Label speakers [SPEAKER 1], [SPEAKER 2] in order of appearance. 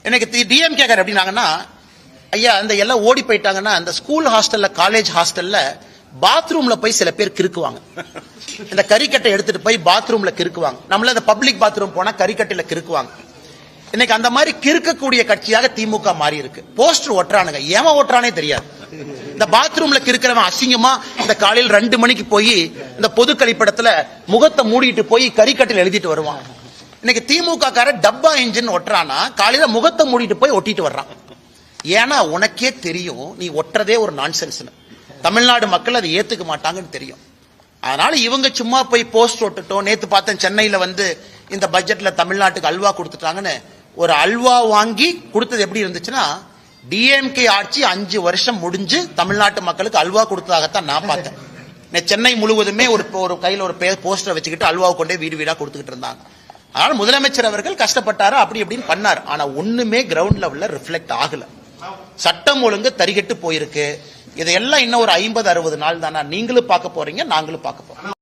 [SPEAKER 1] எனக்கு DMK car எப்படின்னாங்கன்னா, ஐயா இந்த எல்லாம் ஓடி போயிட்டாங்கன்னா அந்த ஸ்கூல் ஹாஸ்டல்ல காலேஜ் ஹாஸ்டல்ல பாத்ரூம்ல போய் சில பேர் கிறுக்குவாங்க. இந்த கறிக்கட்டை எடுத்துட்டு போய் பாத்ரூம்ல கிறுக்குவாங்க. நம்மள இந்த பப்ளிக் பாத்ரூம் போனா கறிக்கட்டையில கிறுக்குவாங்க. இன்னைக்கு அந்த மாதிரி கிறுக்கக்கூடிய கட்சியாக திமுக மாறி இருக்கு. போஸ்டர் ஒட்டுறானுங்க, ஏமா ஒட்டுறானே தெரியாது. இந்த பாத்ரூம்ல கிறுக்கிறவன் அசிங்கமா இந்த காலையில் 2 மணிக்கு போய் இந்த பொது கழிப்பிடத்துல முகத்தை மூடிட்டு போய் கறிக்கட்டையில் எழுதிட்டு வருவான். இன்னைக்கு திமுக கார டப்பா இன்ஜின் ஒட்டுறானா காலையில முகத்தை மூடிட்டு போய் ஒட்டிட்டு வர்றான். ஏன்னா உனக்கே தெரியும் நீ ஒட்டுறதே ஒரு நான்சென்ஸ். தமிழ்நாடு மக்கள் அதை ஏத்துக்க மாட்டாங்கன்னு தெரியும். அதனால இவங்க சும்மா போய் போஸ்ட் ஒட்டுட்டோம். நேத்து பார்த்தேன் சென்னையில இந்த பட்ஜெட்ல தமிழ்நாட்டுக்கு அல்வா கொடுத்துட்டாங்கன்னு. ஒரு அல்வா வாங்கி கொடுத்தது எப்படி இருந்துச்சுன்னா, டிஎம்கே ஆட்சி 5 வருஷம் முடிஞ்சு தமிழ்நாட்டு மக்களுக்கு அல்வா கொடுத்ததாகத்தான் நான் பார்த்தேன். சென்னை முழுவதுமே ஒரு கையில் ஒரு போஸ்டர் வச்சுக்கிட்டு அல்வாவை கொண்டே வீடு வீடா கொடுத்துக்கிட்டு இருந்தாங்க. அதனால முதலமைச்சர் அவர்கள் கஷ்டப்பட்டாரு, அப்படி இப்படின்னு பண்ணார். ஆனா ஒண்ணுமே கிரவுண்ட் லெவல்ல ரிஃப்ளெக்ட் ஆகல. சட்டம் ஒழுங்கு தறிகெட்டு போயிருக்கு. இதையெல்லாம் இன்னும் ஒரு 50-60 நாள் தானா நீங்களும் பார்க்க போறீங்க, நாங்களும் பார்க்க போறோம்.